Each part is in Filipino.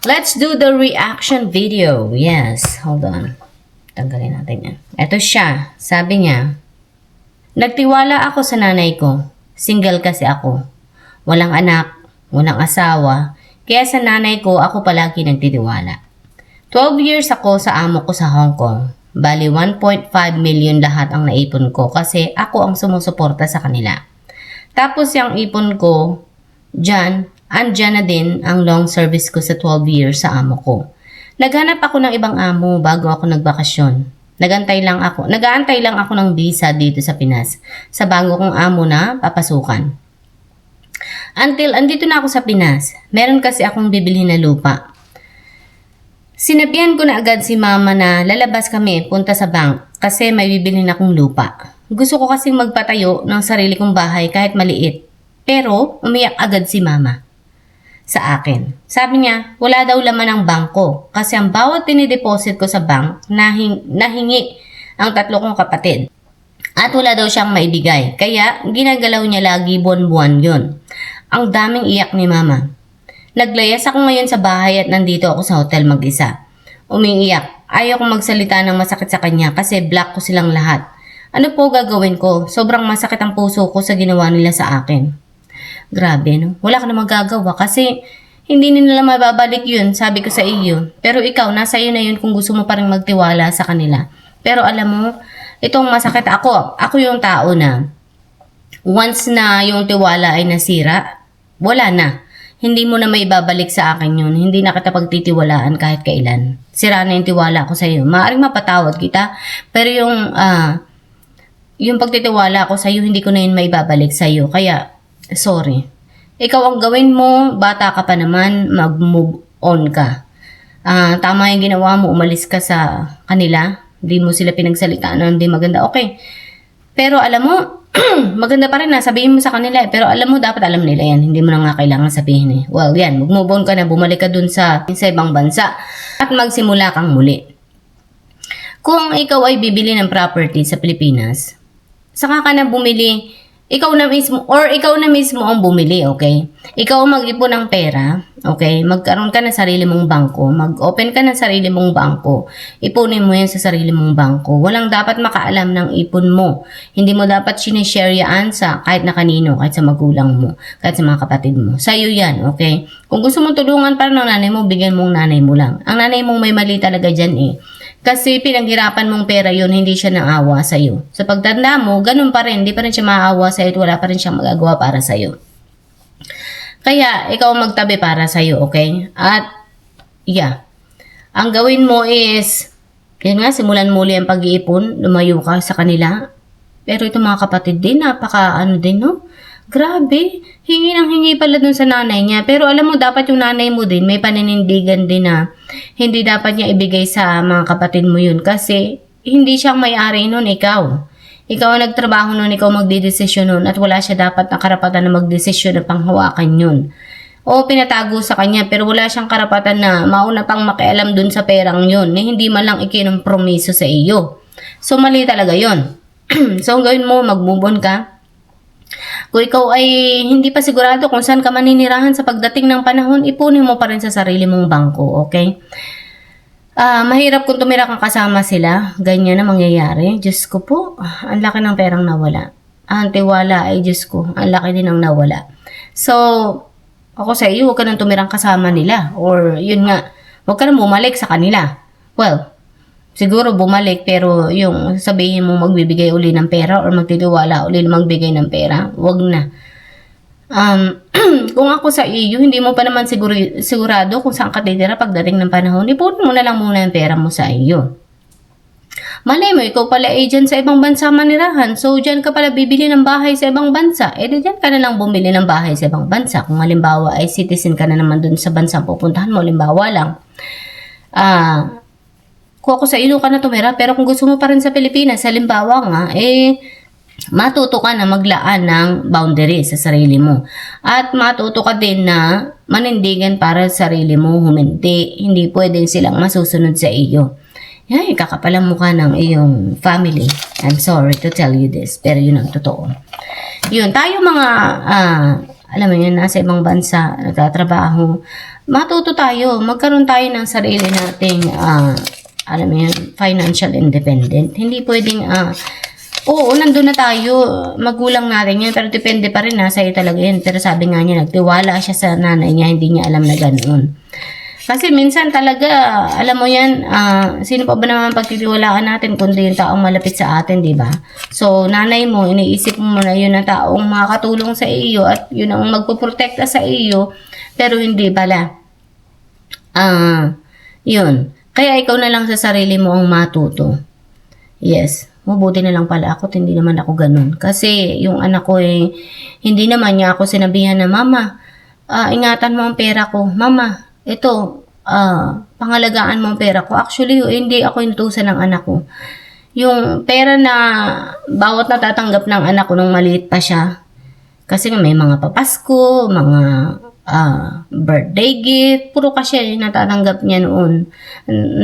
Let's do the reaction video. Yes, hold on. Tanggalin natin yan. Ito siya. Sabi niya, nagtiwala ako sa nanay ko. Single kasi ako. Walang anak, walang asawa. Kaya sa nanay ko, ako palagi nagtitiwala. 12 years ako sa amo ko sa Hong Kong. Bali 1.5 million lahat ang naipon ko kasi ako ang sumusuporta sa kanila. Tapos yung ipon ko, andyan na din ang long service ko sa 12 years sa amo ko. Naghanap ako ng ibang amo bago ako nagbakasyon. Nagantay lang ako ng visa dito sa Pinas sa bago kong amo na papasukan. Until andito na ako sa Pinas, meron kasi akong bibili na lupa. Sinabihan ko na agad si mama na lalabas kami punta sa bank kasi may bibili na akong lupa. Gusto ko kasing magpatayo ng sarili kong bahay kahit maliit. Pero umiyak agad si mama sa akin. Sabi niya, wala daw laman ang bangko kasi ang bawat tinideposit ko sa bank nahingi ang tatlo kong kapatid. At wala daw siyang maibigay. Kaya ginagalaw niya lagi buwan-buwan yun. Ang daming iyak ni mama. Naglayas ako ngayon sa bahay at nandito ako sa hotel mag-isa. Umiiyak. Ayaw kong magsalita ng masakit sa kanya kasi black ko silang lahat. Ano po gagawin ko? Sobrang masakit ang puso ko sa ginawa nila sa akin. Grabe, no? Wala ka na magagawa kasi hindi nila mababalik yun, sabi ko sa iyo. Pero ikaw, nasa iyo na yun kung gusto mo pa rin magtiwala sa kanila. Pero alam mo, itong masakit ako yung tao na once na yung tiwala ay nasira, wala na. Hindi mo na may babalik sa akin yun. Hindi na kita pagtitiwalaan kahit kailan. Sira na yung tiwala ko sa iyo. Maaaring mapatawad kita, pero yung pagtitiwala ko sa iyo, hindi ko na yun may babalik sa iyo. Kaya, sorry. Ikaw ang gawin mo, bata ka pa naman, mag-move on ka. Tama yung ginawa mo, umalis ka sa kanila. Hindi mo sila pinagsalitaan na hindi maganda. Okay. Pero alam mo, maganda pa rin na sabihin mo sa kanila pero alam mo dapat alam nila yan, hindi mo na nga kailangan sabihin well yan, mag-move on ka na, bumalik ka dun sa ibang bansa at magsimula kang muli. Kung ikaw ay bibili ng property sa Pilipinas, saka ka na bumili, ikaw na mismo ang bumili, okay? Ikaw ang mag-ipon ng pera, okay? Magkaroon ka ng sarili mong bangko, mag-open ka ng sarili mong bangko, ipunin mo yan sa sarili mong bangko. Walang dapat makaalam ng ipon mo. Hindi mo dapat sinishare yan sa kahit na kanino, kahit sa magulang mo, kahit sa mga kapatid mo. Sa'yo yan, okay? Kung gusto mong tulungan para ng nanay mo, bigyan mong nanay mo lang. Ang nanay mong may mali talaga dyan Kasi pinaghirapan mong pera yun, hindi siya naawa sa'yo. Sa pagtanda mo, ganun pa rin, hindi pa rin siya maawa sa'yo at wala pa rin siyang magagawa para sa'yo. Kaya, ikaw magtabi para sa'yo, okay? At, ang gawin mo is, yan nga, simulan muli ang pag-iipon, lumayo ka sa kanila. Pero itong mga kapatid din, no? Grabe, hingi pala dun sa nanay niya. Pero alam mo, dapat yung nanay mo din, may paninindigan din na hindi dapat niya ibigay sa mga kapatid mo yun. Kasi hindi siyang may-ari nun, ikaw. Ikaw ang nagtrabaho nun, ikaw magdidesisyon nun at wala siya dapat na karapatan na magdesisyon na panghawakan yun. O pinatago sa kanya pero wala siyang karapatan na mauna pang makialam dun sa perang yun na hindi man lang ikinompromiso sa iyo. So mali talaga yun. So ang gawin mo, mag-move on ka. Kung ikaw ay hindi pa sigurado kung saan ka maninirahan sa pagdating ng panahon, ipunin mo pa rin sa sarili mong bangko, okay? Mahirap kung tumira kang kasama sila, ganyan na mangyayari. Diyos ko po, ang laki ng perang nawala. Ang tiwala ay Diyos ko, ang laki din ng nawala. So, ako sa iyo, huwag ka nang tumirang kasama nila. Or yun nga, huwag ka nang bumalik sa kanila. Well, siguro bumalik pero yung sabihin mo magbibigay uli ng pera or magtitiwala uli na magbigay ng pera, wag na. Kung ako sa iyo, hindi mo pa naman sigurado kung saan ka titira pagdating ng panahon, ipunin mo na lang muna yung pera mo sa iyo. Malay mo, ikaw pala dyan sa ibang bansa manirahan, so dyan ka pala bibili ng bahay sa ibang bansa, di dyan ka na lang bumili ng bahay sa ibang bansa. Kung halimbawa ay citizen ka na naman dun sa bansa pupuntahan mo, halimbawa lang. Kung ako sa iyo ka na tumira, pero kung gusto mo pa rin sa Pilipinas, halimbawa nga, matuto ka na maglaan ng boundaries sa sarili mo. At matuto ka din na manindigan para sa sarili mo, huminti. Hindi pwedeng silang masusunod sa iyo. Ay, kakapalang mukha ng iyong family. I'm sorry to tell you this, pero yun ang totoo. Yun, tayo mga, alam mo yun, nasa ibang bansa, nagtatrabaho, matuto tayo, magkaroon tayo ng sarili nating, alam mo yun, financial independent. Hindi pwedeng, oo, nandun na tayo, magulang natin yan, pero depende pa rin, sa'yo talaga yan. Pero sabi nga niya, nagtiwala siya sa nanay niya, hindi niya alam na ganoon. Kasi minsan talaga, alam mo yan, sino pa ba naman pagtitiwalaan natin kundi yung taong malapit sa atin, di ba? So, nanay mo, iniisip mo na yun ang taong makakatulong sa iyo at yun ang magpuprotekta sa iyo, pero hindi pala. Yun. Kaya ikaw na lang sa sarili mo ang matuto. Yes. Mabuti na lang pala ako, hindi naman ako ganun. Kasi yung anak ko hindi naman niya ako sinabihan na, Mama, ingatan mo ang pera ko. Mama, ito, pangalagaan mo ang pera ko. Actually, hindi ako inutusan ng anak ko. Yung pera na bawat natatanggap ng anak ko nung maliit pa siya, kasi may mga papasko, mga birthday gift, puro kasi natatanggap niya noon.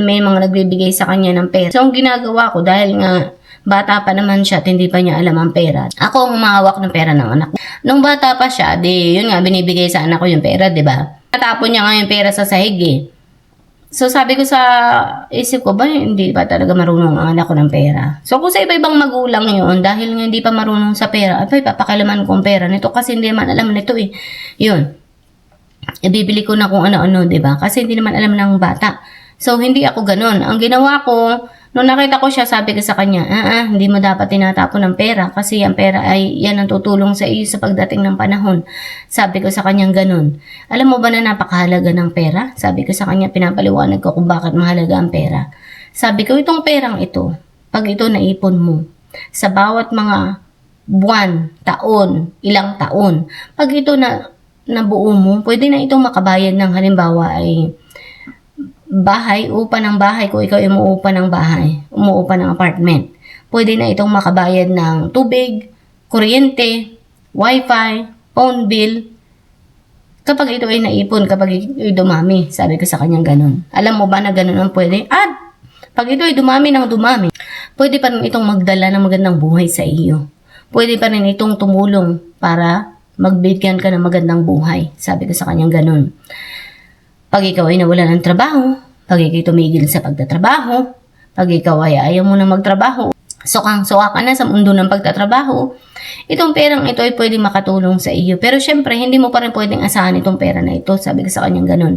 May mga nagbibigay sa kanya ng pera. So, ang ginagawa ko, dahil nga bata pa naman siya at hindi pa niya alam ang pera, ako ang humahawak ng pera ng anak ko. Nung bata pa siya, yun nga, binibigay sa anak ko yung pera, di ba? Natapon niya nga yung pera sa sahig So, sabi ko sa isip ko, ba hindi ba talaga marunong ang anak ko ng pera? So, kung sa iba-ibang magulang yun, dahil nga hindi pa marunong sa pera, papakalaman ko ang pera nito kasi hindi naman alam nito Yun. Ibibili ko na kung ano-ano, di ba? Kasi hindi naman alam ng bata. So, hindi ako ganun. Ang ginawa ko, nung nakita ko siya, sabi ko sa kanya, hindi mo dapat tinatapon ng pera kasi ang pera ay yan ang tutulong sa iyo sa pagdating ng panahon. Sabi ko sa kanyang ganun. Alam mo ba na napakahalaga ng pera? Sabi ko sa kanya, pinapaliwanag ko kung bakit mahalaga ang pera. Sabi ko, itong perang ito, pag ito naipon mo, sa bawat mga buwan, taon, ilang taon, pag ito nabuo mo, pwede na itong makabayad ng halimbawa ay bahay, upa ng bahay, kung ikaw ay umuupa ng bahay, umuupa ng apartment. Pwede na itong makabayad ng tubig, kuryente, wifi, phone bill, kapag ito ay naipon, kapag ito ay dumami. Sabi ko sa kanyang ganun. Alam mo ba na ganun ang pwede? At pag ito ay dumami ng dumami, pwede pa rin itong magdala ng magandang buhay sa iyo. Pwede pa rin itong tumulong para magbigyan ka ng magandang buhay. Sabi ko sa kanyang ganun. Pag ikaw ay nawala ng trabaho, pag ikaw tumigil sa pagtatrabaho, pag ikaw ay ayaw mo na magtrabaho, sukang-suka ka na sa mundo ng pagtatrabaho, itong perang ito ay pwedeng makatulong sa iyo. Pero syempre, hindi mo pa rin pwedeng asahan itong pera na ito. Sabi ko sa kanyang ganun.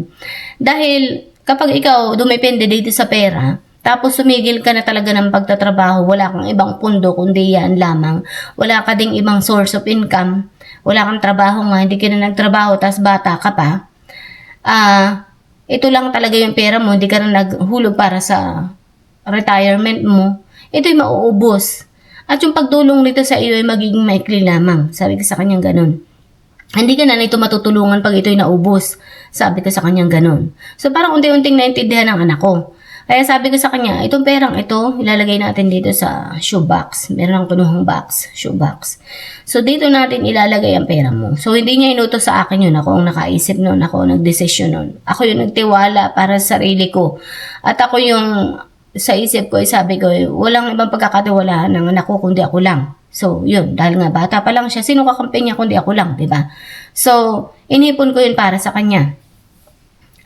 Dahil kapag ikaw dumepende dito sa pera, tapos sumigil ka na talaga ng pagtatrabaho, wala kang ibang pundo kundi yan lamang, wala ka ding ibang source of income, wala kang trabaho nga, hindi ka na nagtrabaho, tas bata ka pa, ito lang talaga yung pera mo, hindi ka na naghulog para sa retirement mo, ito'y mauubos. At yung pagtulong nito sa iyo ay magiging maikli lamang. Sabi ko sa kanyang ganun. Hindi ka na nito matutulungan pag ito'y naubos. Sabi ko sa kanyang ganun. So parang unti-unting naintindihan ng anak ko. Kaya sabi ko sa kanya, itong perang ito, ilalagay natin dito sa shoebox. Meron akong kinuhang box, shoebox. So, dito natin ilalagay ang pera mo. So, hindi niya inutos sa akin yun. Ako ang nakaisip nun. Ako ang nagdesisyon nun. Ako yung nagtiwala para sa sarili ko. At ako yung sa isip ko, sabi ko, walang ibang pagkakatiwalaan ng anak ko kundi ako lang. So, yun. Dahil nga bata pa lang siya, sino kakampi niya kundi ako lang, di ba? So, inipon ko yun para sa kanya.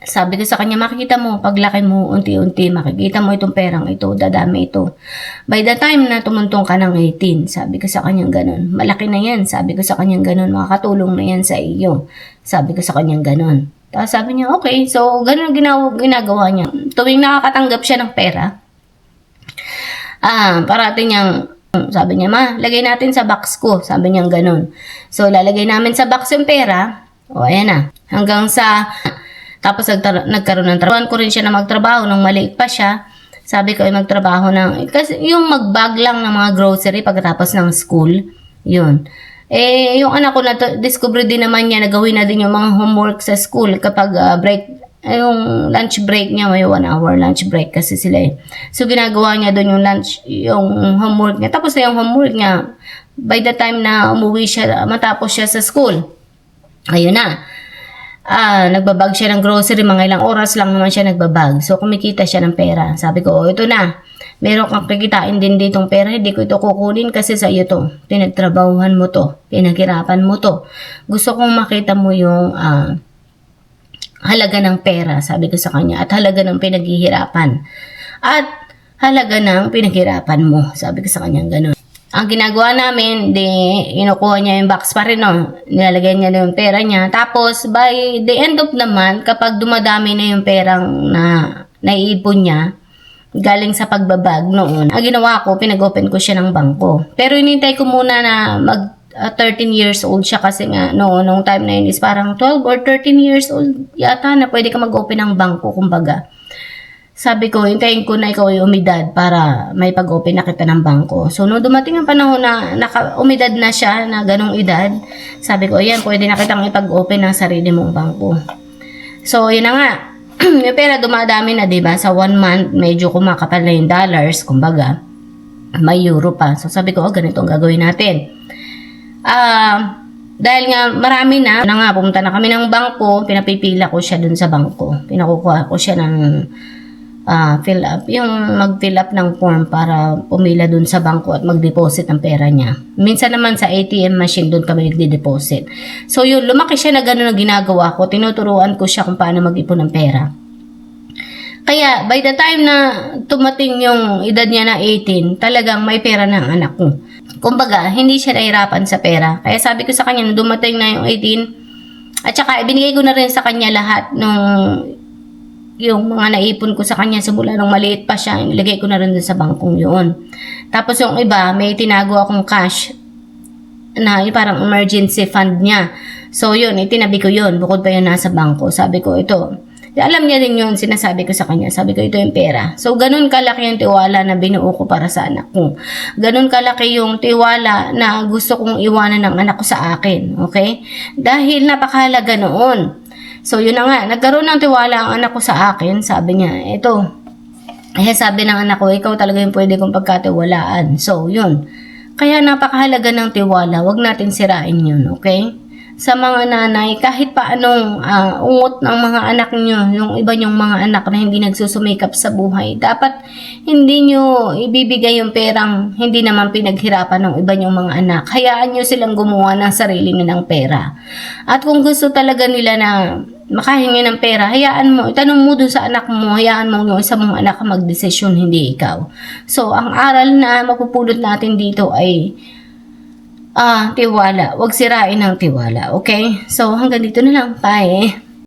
Sabi ko sa kanya, makikita mo, paglaki mo, unti-unti, makikita mo itong perang ito, dadami ito. By the time na tumuntong ka ng 18, sabi ko sa kanyang ganun, malaki na yan, sabi ko sa kanyang ganun, makakatulong na yan sa iyo. Sabi ko sa kanyang ganun. Tapos sabi niya, okay, so ganun ginagawa niya. Tuwing nakakatanggap siya ng pera, parating niyang, sabi niya, ma, lagay natin sa box ko, sabi niyang ganun. So, lalagay namin sa box yung pera, ayan na, hanggang sa... Tapos nagkaroon ng trabaho ko rin siya na magtrabaho nung maliit pa siya. Sabi ko ay magtrabaho kasi yung magbag lang ng mga grocery pagkatapos ng school. Yun. Yung anak ko discover din naman niya na gawin na din yung mga homework sa school kapag break, yung lunch break niya, may 1 hour lunch break kasi sila So ginagawa niya doon yung homework niya. Tapos na yung homework niya, by the time na umuwi siya, matapos siya sa school, ayun na. Nagbabag siya ng grocery, mga ilang oras lang naman siya nagbabag. So, kumikita siya ng pera. Sabi ko, ito na. Meron kang kikitain din ditong pera. Hindi ko ito kukunin kasi sa iyo to. Pinagtrabahuhan mo to. Pinaghirapan mo to. Gusto kong makita mo yung halaga ng pera, sabi ko sa kanya, at halaga ng pinaghihirapan. At halaga ng pinaghirapan mo, sabi ko sa kanya, ganun. Ang ginagawa namin, inukuha niya yung box pa rin, no? Nilalagay niya na yung pera niya. Tapos, by the end of the month, kapag dumadami na yung perang na naiipon niya, galing sa pagbabag noon, ang ginawa ko, pinag-open ko siya ng bangko. Pero inintay ko muna na 13 years old siya kasi nga, nung time na yun is parang 12 or 13 years old yata na pwede ka mag-open ng bangko, kumbaga. Sabi ko, hintayin ko na ikaw ay umidad para may pag-open na kita ng bangko. So, nung dumating ang panahon na umidad na siya, na ganong edad, sabi ko, ayan, pwede na kitang ipag-open ng sarili mong bangko. So, yun na nga. Yung pera dumadami na, diba? Sa 1 month, medyo kumakapal na yung dollars, kumbaga. May euro pa. So, sabi ko, ganito ang gagawin natin. Dahil nga marami na nga, pumunta na kami ng bangko, pinapipila ko siya dun sa bangko. Pinakukuha ko siya ng fill up, yung mag-fill up ng form para pumila dun sa bangko at mag-deposit ng pera niya. Minsan naman sa ATM machine dun kami nagde-deposit. So yun, lumaki siya na gano'n ang ginagawa ko. Tinuturuan ko siya kung paano mag-ipon ng pera. Kaya by the time na tumating yung edad niya na 18, talagang may pera na ang anak ko. Kumbaga, hindi siya nahirapan sa pera. Kaya sabi ko sa kanya, nung dumating na yung 18, at saka ibinigay ko na rin sa kanya lahat yung mga naipon ko sa kanya simula nung maliit pa siya, ilagay ko na rin dun sa bangkong yun. Tapos yung iba, may tinago akong cash na yung parang emergency fund niya. So yun, itinabi ko yun, bukod pa yun nasa bangko. Sabi ko, ito, alam niya din yun, sinasabi ko sa kanya. Sabi ko, ito yung pera. So ganun kalaki yung tiwala na binuo ko para sa anak ko. Ganun kalaki yung tiwala na gusto kong iwanan ng anak ko sa akin. Okay? Dahil napakahalaga noon. So, yun na nga. Nagkaroon ng tiwala ang anak ko sa akin. Sabi niya, ito. Sabi ng anak ko, ikaw talaga yung pwede kong pagkatiwalaan. So, yun. Kaya napakahalaga ng tiwala. Huwag natin sirain yun, okay? Sa mga nanay, kahit pa anong ungot ng mga anak nyo, yung iba nyong mga anak na hindi nagsusumikap sa buhay, dapat hindi nyo ibibigay yung perang hindi naman pinaghirapan ng iba nyong mga anak. Hayaan nyo silang gumawa ng sarili nilang pera. At kung gusto talaga nila na makahingi ng pera, hayaan mo, itanong mo dun sa anak mo, hayaan mo yung isa mong anak magdesisyon, hindi ikaw. So, ang aral na mapupulot natin dito ay tiwala. Huwag sirain ang tiwala. Okay? So, hanggang dito na lang. Bye.